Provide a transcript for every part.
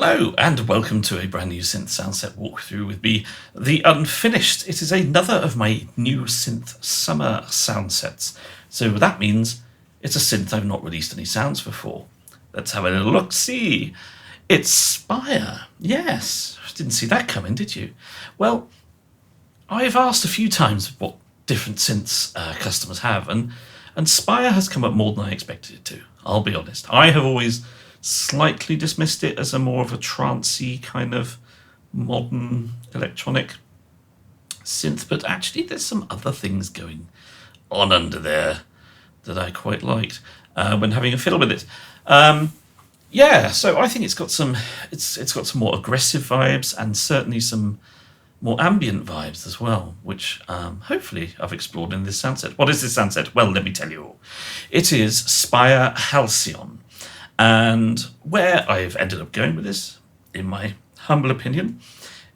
Hello and welcome to a brand new synth soundset walkthrough with me, The Unfinished. It is another of my new synth summer soundsets. So that means it's a synth I've not released any sounds before. Let's have a little look-see. It's Spire. Yes, didn't see that coming, did you? Well, I've asked a few times what different synths customers have, and Spire has come up more than I expected it to. I'll be honest. I have always slightly dismissed it as a more of a trancey kind of modern electronic synth, but actually there's some other things going on under there that I quite liked when having a fiddle with it. So I think it's got some more aggressive vibes and certainly some more ambient vibes as well, which hopefully I've explored in this soundset. What is this soundset? Well, let me tell you all. It is Spire Halcyon. And where I've ended up going with this, in my humble opinion,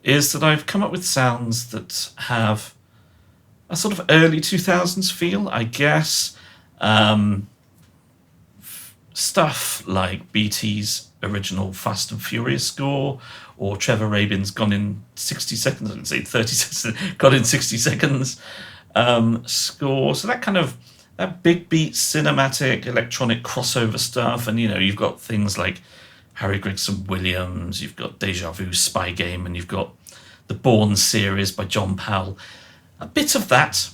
is that I've come up with sounds that have a sort of early 2000s feel, I guess. Stuff like BT's original Fast and Furious score, or Trevor Rabin's Gone in 60 Seconds, I didn't say 30 seconds, Gone in 60 Seconds score. So that kind of that big beat, cinematic, electronic crossover stuff. And, you know, you've got things like Harry Gregson Williams, you've got Deja Vu Spy Game, and you've got the Bourne series by John Powell. A bit of that,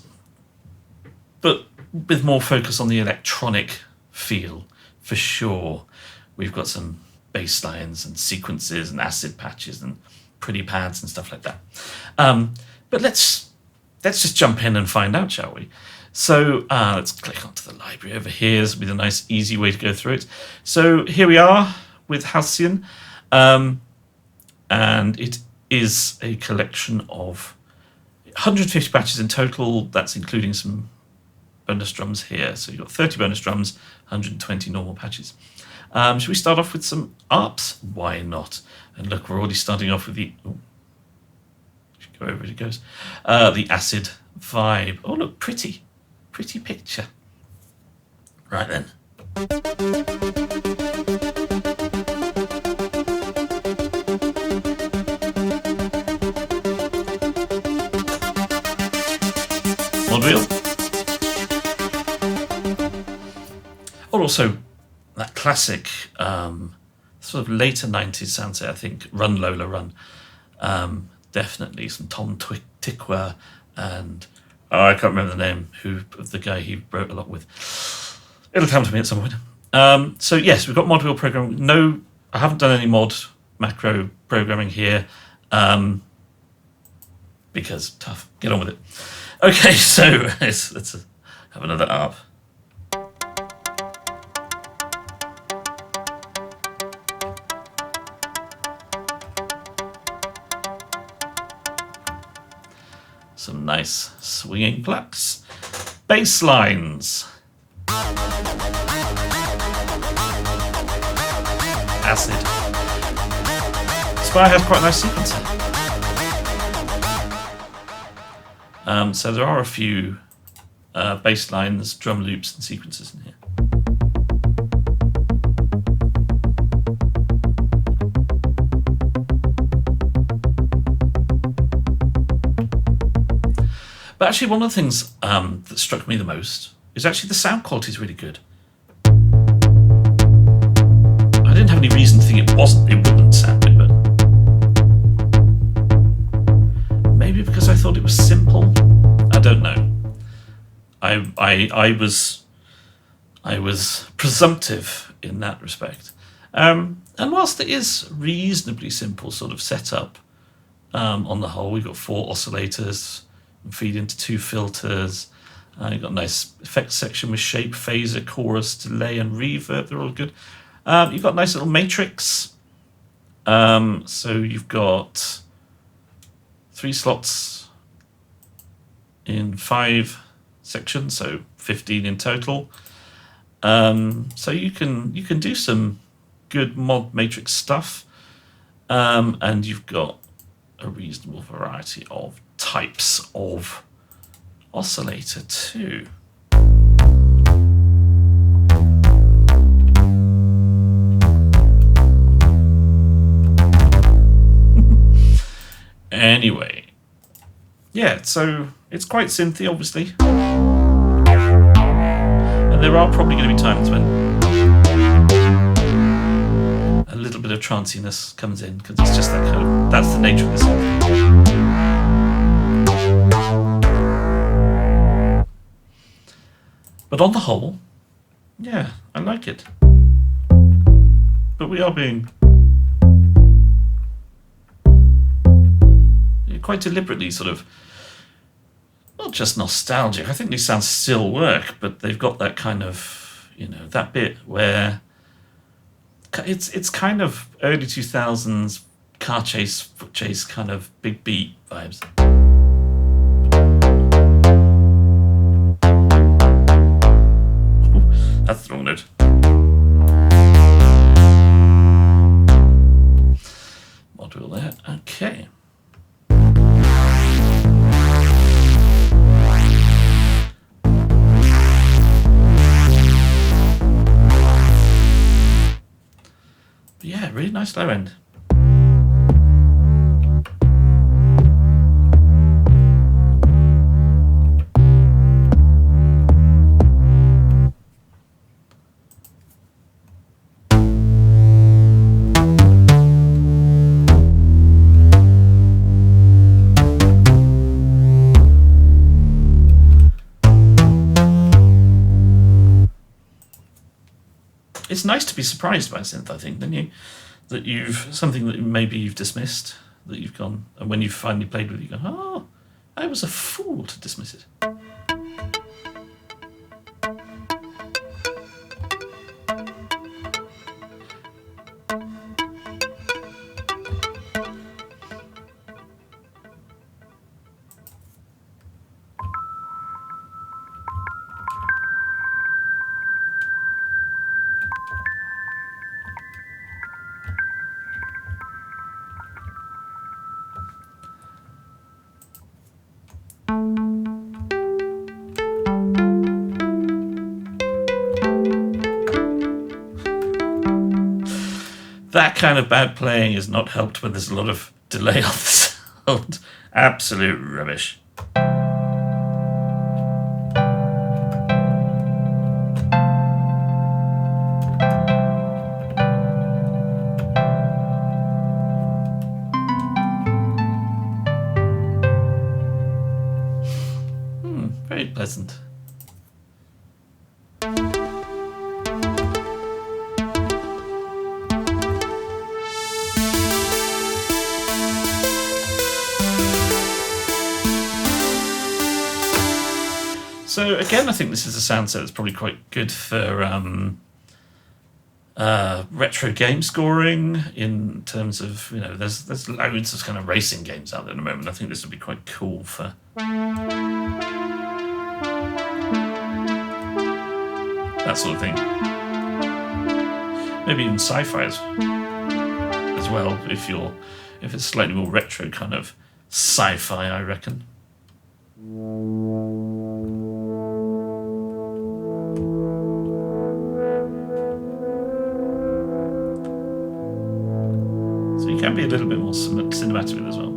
but with more focus on the electronic feel, for sure. We've got some bass lines and sequences and acid patches and pretty pads and stuff like that. But let's just jump in and find out, shall we? So let's click onto the library over here. This will be the nice, easy way to go through it. So here we are with Halcyon. And it is a collection of 150 patches in total. That's including some bonus drums here. So you've got 30 bonus drums, 120 normal patches. Should we start off with some arps? Why not? And look, we're already starting off with the... should go over it goes. The acid vibe. Oh, look, pretty. Pretty picture. Right then. Mod wheel. Or also that classic sort of later 90s soundset, I think, Run Lola Run. Definitely some Tom Tykwer and I can't remember the name of the guy he wrote a lot with. It'll come to me at some point. So yes, we've got mod wheel programming. No, I haven't done any mod macro programming here because tough. Get on with it. Okay, so let's have another ARP. Some nice swinging plucks. Basslines. Acid. Spire has quite a nice sequencer. So there are a few bass lines, drum loops, and sequences in here. But actually, one of the things that struck me the most is actually the sound quality is really good. I didn't have any reason to think it wouldn't sound good, but maybe because I thought it was simple. I don't know. I was presumptive in that respect. And whilst it is reasonably simple sort of setup on the whole, we've got 4 oscillators. And feed into 2 filters. You've got a nice effects section with shape, phaser, chorus, delay, and reverb. They're all good. You've got a nice little matrix. So you've got 3 slots in 5 sections, so 15 in total. So you can do some good mod matrix stuff, and you've got a reasonable variety of types of oscillator too. Anyway, yeah, so it's quite synthy, obviously. And there are probably going to be times when a little bit of tranciness comes in, because it's just that kind of, that's the nature of the song. But on the whole, yeah, I like it. But we are being quite deliberately sort of not just nostalgic. I think these sounds still work, but they've got that kind of, you know, that bit where it's kind of early 2000s car chase, foot chase kind of big beat vibes. Ooh, that's the wrong note. Module there. Okay. Yeah, really nice low end. It's nice to be surprised by synth, I think, don't you? That you've something that maybe you've dismissed, that you've gone, and when you've finally played with it, you go, oh, I was a fool to dismiss it. That kind of bad playing is not helped when there's a lot of delay on the sound. Absolute rubbish. Very pleasant. So again, I think this is a sound set that's probably quite good for retro game scoring, in terms of, you know, there's loads of kind of racing games out there at the moment. I think this would be quite cool for that sort of thing. Maybe even sci-fi as well, if it's slightly more retro kind of sci-fi, I reckon. So you can be a little bit more cinematic with it as well.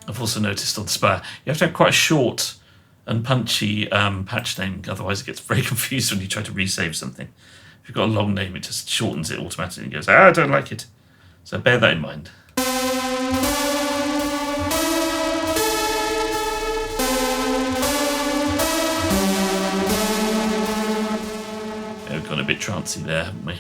I've also noticed on Spire, you have to have quite a short and punchy patch name, otherwise it gets very confused when you try to resave something. If you've got a long name, it just shortens it automatically and goes, I don't like it. So bear that in mind. We've gone a bit trancy there, haven't we?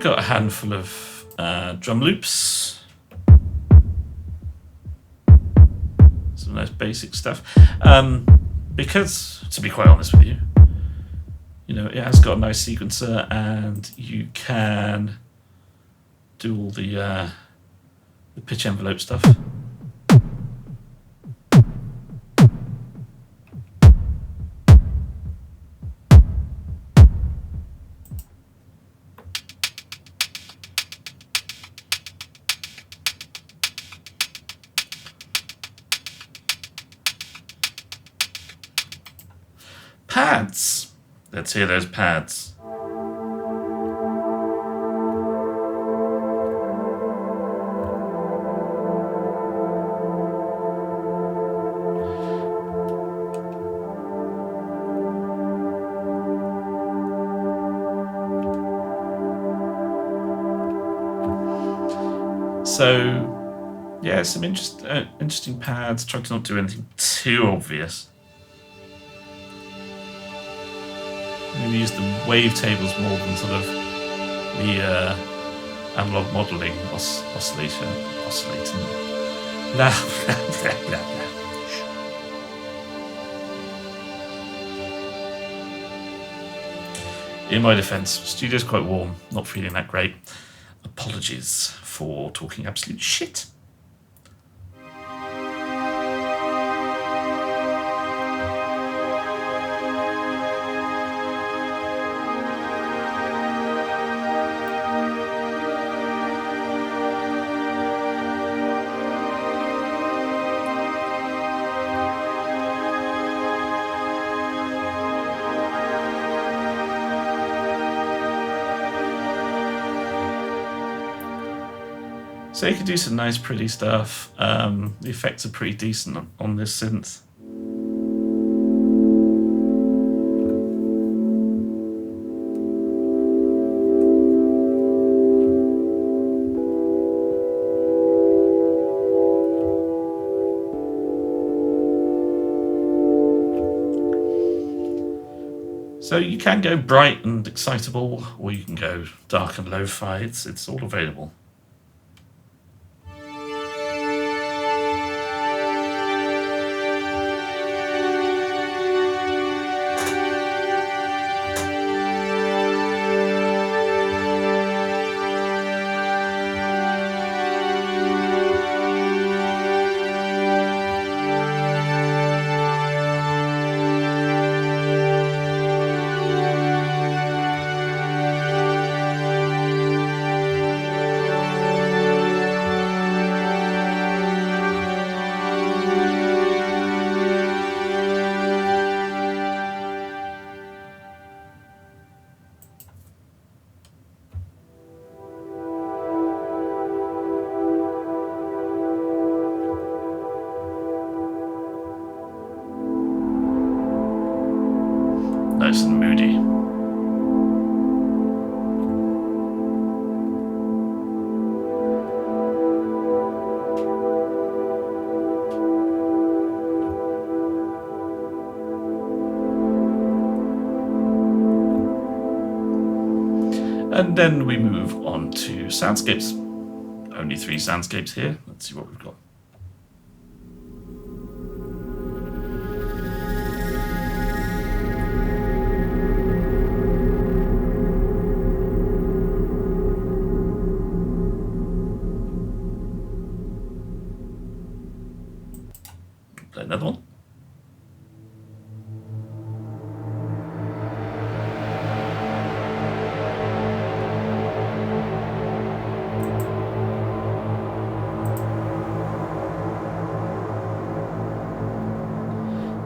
Got a handful of drum loops, some nice basic stuff, because, to be quite honest with you, You know, it has got a nice sequencer, and you can do all the pitch envelope stuff. Pads. Let's hear those pads. So, yeah, some interesting pads. Try to not do anything too obvious. Maybe use the wavetables more than sort of the analog modeling oscillating. Blah, blah, blah, blah, blah. In my defence, studio's quite warm, not feeling that great. Apologies for talking absolute shit. So you can do some nice, pretty stuff. The effects are pretty decent on this synth. So you can go bright and excitable, or you can go dark and lo-fi. It's all available. Nice and moody. And then we move on to soundscapes. Only 3 soundscapes here. Let's see what we've got. Play another one.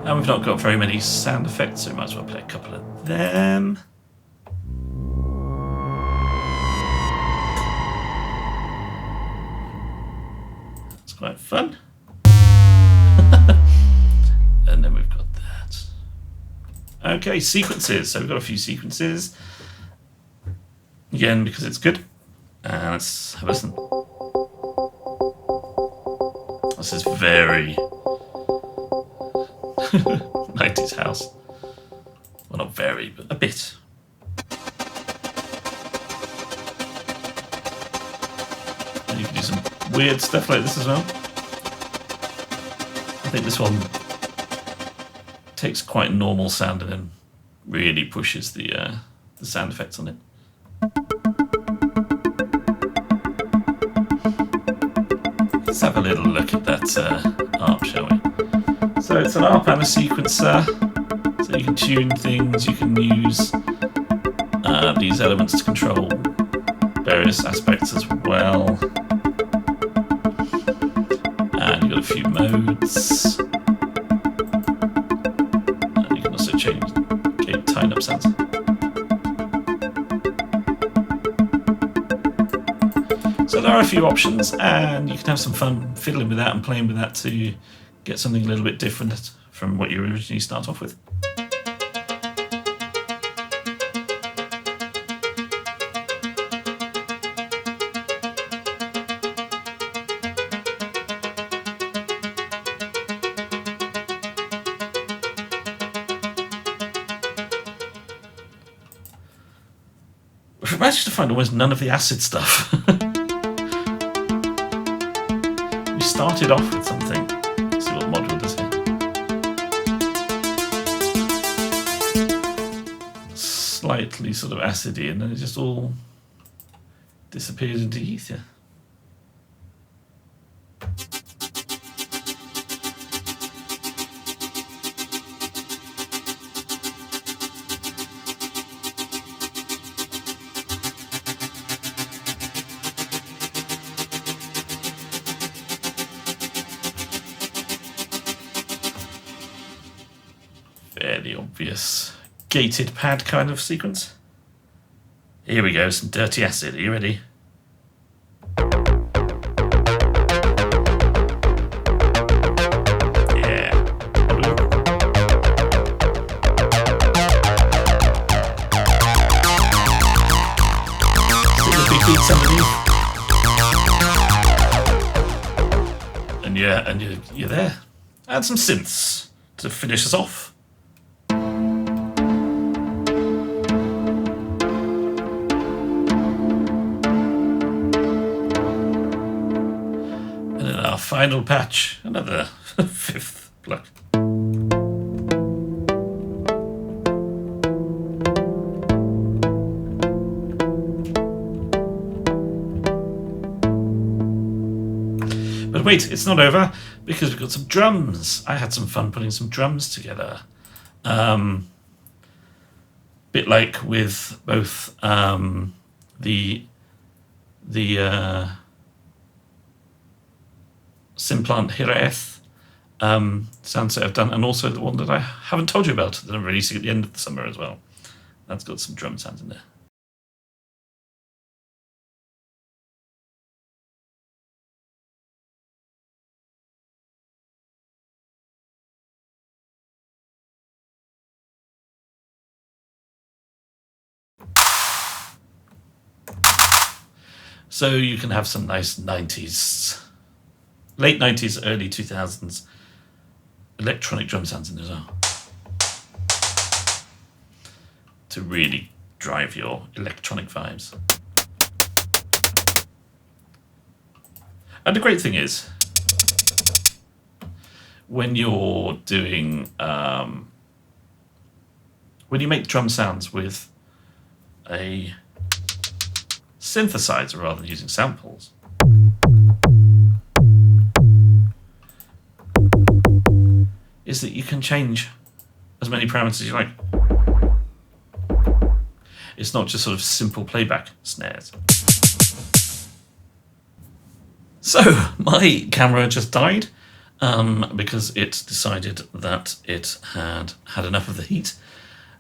And we've not got very many sound effects, so we might as well play a couple of them. It's quite fun. And then we've got that. Okay, sequences. So we've got a few sequences. Again, because it's good. And let's have a listen. This is very 90s house. Well, not very, but a bit. And you can do some weird stuff like this as well. I think this one takes quite normal sound and then really pushes the sound effects on it. Let's have a little look at that ARP, shall we? So it's an ARP and a sequencer, so you can tune things, you can use these elements to control various aspects as well. And you've got a few modes. And you can also change gate tine-up sounds. So there are a few options, and you can have some fun fiddling with that and playing with that to get something a little bit different from what you originally start off with. We've managed to find almost none of the acid stuff. We started off with something. Let's see what the module does here. Slightly sort of acidy, and then it just all disappears into ether. Fairly obvious gated pad kind of sequence. Here we go, some dirty acid. Are you ready? Yeah. See the big beats underneath. And you're there. Add some synths to finish us off. Final patch, another fifth pluck. But wait, it's not over, because we've got some drums. I had some fun putting some drums together. Bit like with both the Simplant Hireth soundset I've done, and also the one that I haven't told you about that I'm releasing at the end of the summer as well. That's got some drum sounds in there. So you can have some nice 90s, late 90s, early 2000s electronic drum sounds in there as well, to really drive your electronic vibes. And the great thing is, when you're doing, when you make drum sounds with a synthesizer rather than using samples, is that you can change as many parameters as you like. It's not just sort of simple playback snares. So my camera just died because it decided that it had had enough of the heat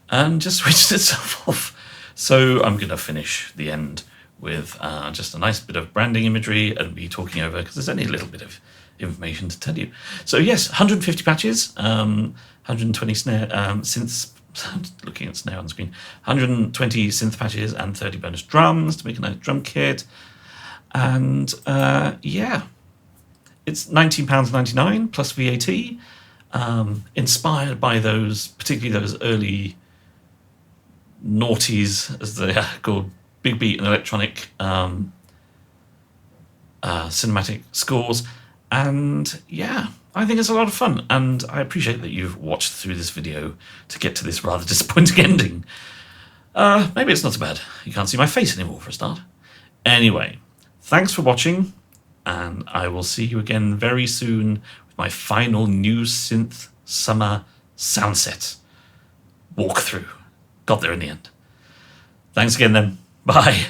and just switched itself off. So I'm going to finish the end with just a nice bit of branding imagery and me talking over, because there's only a little bit of information to tell you. So yes, 150 patches, 120 snare synths. I'm looking at snare on the screen. 120 synth patches and 30 bonus drums to make a nice drum kit. And yeah, it's £19.99 plus VAT. Inspired by those, particularly those early noughties, as they are called, big beat and electronic cinematic scores. And yeah, I think it's a lot of fun, and I appreciate that you've watched through this video to get to this rather disappointing ending. Maybe it's not so bad. You can't see my face anymore for a start. Anyway, thanks for watching, and I will see you again very soon with my final new synth summer soundset walkthrough. Got there in the end. Thanks again then. Bye.